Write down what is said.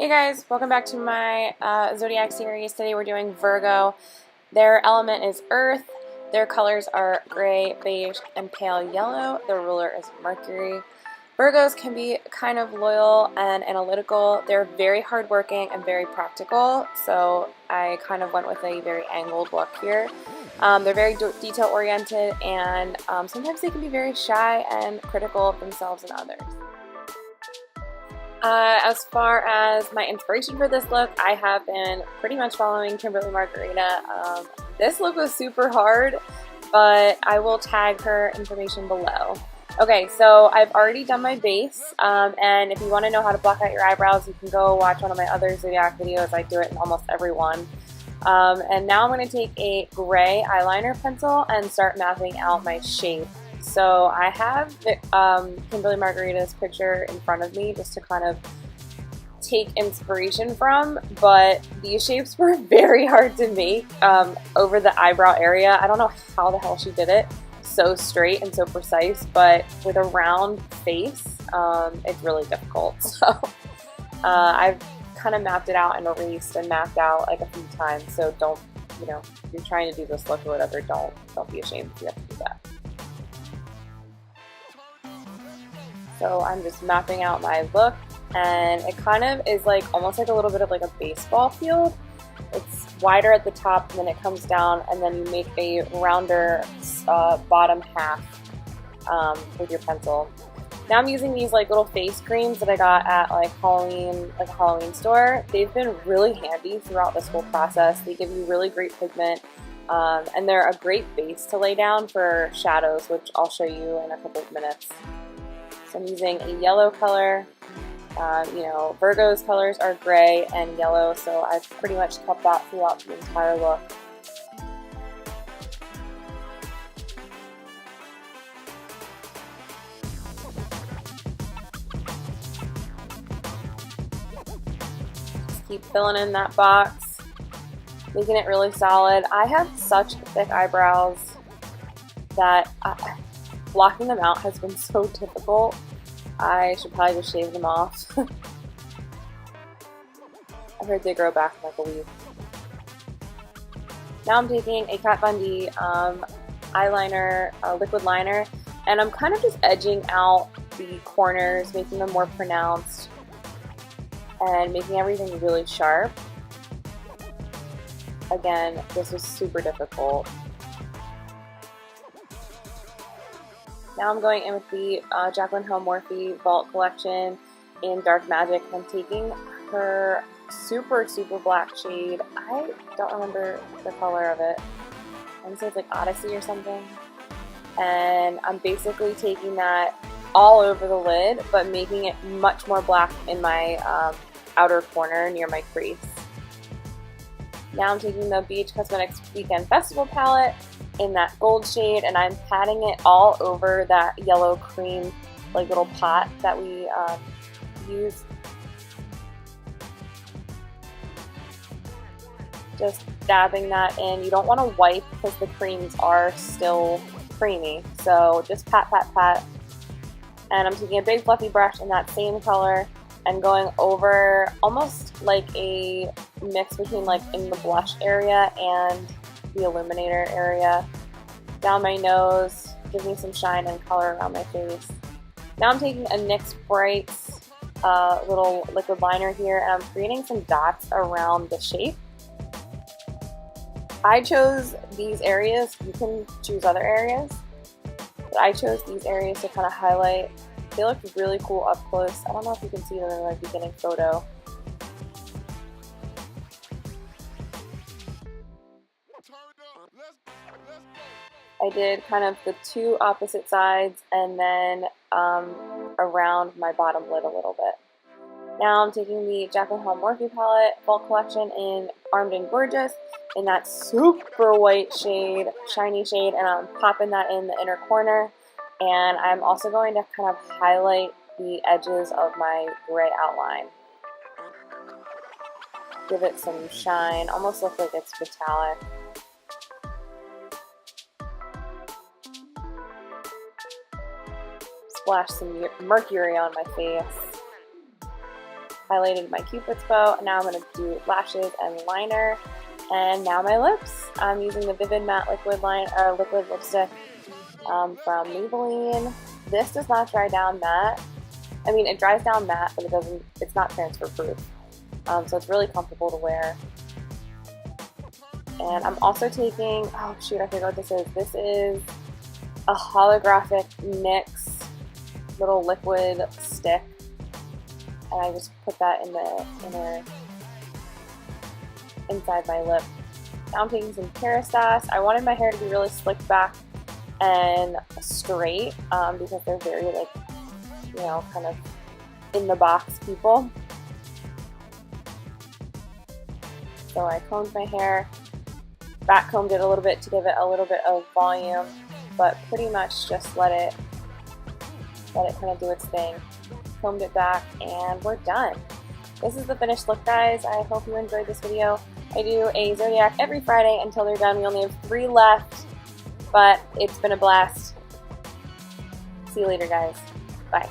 Hey guys, welcome back to my Zodiac series. Today we're doing Virgo. Their element is Earth. Their colors are gray, beige, and pale yellow. Their ruler is Mercury. Virgos can be kind of loyal and analytical. They're very hardworking and very practical, so I kind of went with a very angled look here. They're very detail oriented, and sometimes they can be very shy and critical of themselves and others. As far as my inspiration for this look, I have been pretty much following Kimberly Margarita. This look was super hard, but I will tag her information below. Okay, so I've already done my base, and if you want to know how to block out your eyebrows, you can go watch one of my other Zodiac videos. I do it in almost every one. And now I'm going to take a gray eyeliner pencil and start mapping out my shape. So I have Kimberly Margarita's picture in front of me just to kind of take inspiration from, but these shapes were very hard to make over the eyebrow area. I don't know how the hell she did it so straight and so precise, but with a round face, it's really difficult. So I've kind of mapped it out and erased and mapped out like a few times, so don't, you know, if you're trying to do this look or whatever, don't be ashamed if you have to do that. So I'm just mapping out my look, and it kind of is like almost like a little bit of like a baseball field. It's wider at the top, and then it comes down, and then you make a rounder bottom half with your pencil. Now I'm using these like little face creams that I got at like a Halloween store. They've been really handy throughout this whole process. They give you really great pigment, and they're a great base to lay down for shadows, which I'll show you in a couple of minutes. So I'm using a yellow color. You know, Virgo's colors are gray and yellow, so I've pretty much kept that throughout the entire look. Just keep filling in that box, making it really solid. I have such thick eyebrows that blocking them out has been so difficult. I should probably just shave them off. I heard they grow back in like a week. Now I'm taking a Kat Von D eyeliner, liquid liner, and I'm kind of just edging out the corners, making them more pronounced, and making everything really sharp. Again, this was super difficult. Now I'm going in with the Jaclyn Hill Morphe Vault Collection in Dark Magic. I'm taking her super black shade. I don't remember the color of it. I'm going to say it's like Odyssey or something. And I'm basically taking that all over the lid, but making it much more black in my outer corner near my crease. Now I'm taking the Beige Cosmetics Weekend Festival palette in that gold shade, and I'm patting it all over that yellow cream like little pot that we used. Just dabbing that in. You don't want to wipe because the creams are still creamy, so just pat. And I'm taking a big fluffy brush in that same color and going over almost like a mix between like in the blush area and the illuminator area. Down my nose, give me some shine and color around my face. Now I'm taking a NYX Brights little liquid liner here, and I'm creating some dots around the shape. I chose these areas. You can choose other areas, but I chose these areas to kind of highlight. They look really cool up close. I don't know if you can see them in my beginning photo. I did kind of the two opposite sides, and then around my bottom lid a little bit. Now I'm taking the Jaclyn Hill Morphe palette Vault Collection in Armed and Gorgeous in that super white shade, shiny shade, and I'm popping that in the inner corner. And I'm also going to kind of highlight the edges of my gray outline. Give it some shine, almost look like it's metallic. Splash some Mercury on my face. highlighted my Cupid's bow, and now I'm going to do lashes and liner. And now my lips. I'm using the Vivid Matte liquid lipstick from Maybelline. This does not dry down matte. I mean, it dries down matte, but it's not transfer proof. So it's really comfortable to wear. And I'm also taking, oh shoot, I forgot what this is. This is a holographic NYX little liquid stick. And I just put that in the inside my lip. Now I'm taking some Kerastase. I wanted my hair to be really slicked back and straight because they're very, like, you know, kind of in the box people. So I combed my hair, back combed it a little bit to give it a little bit of volume, but pretty much just let it kind of do its thing. Combed it back, and we're done. This is the finished look, guys. I hope you enjoyed this video. I do a Zodiac every Friday until they're done. We only have 3 left, but it's been a blast. See you later, guys. Bye.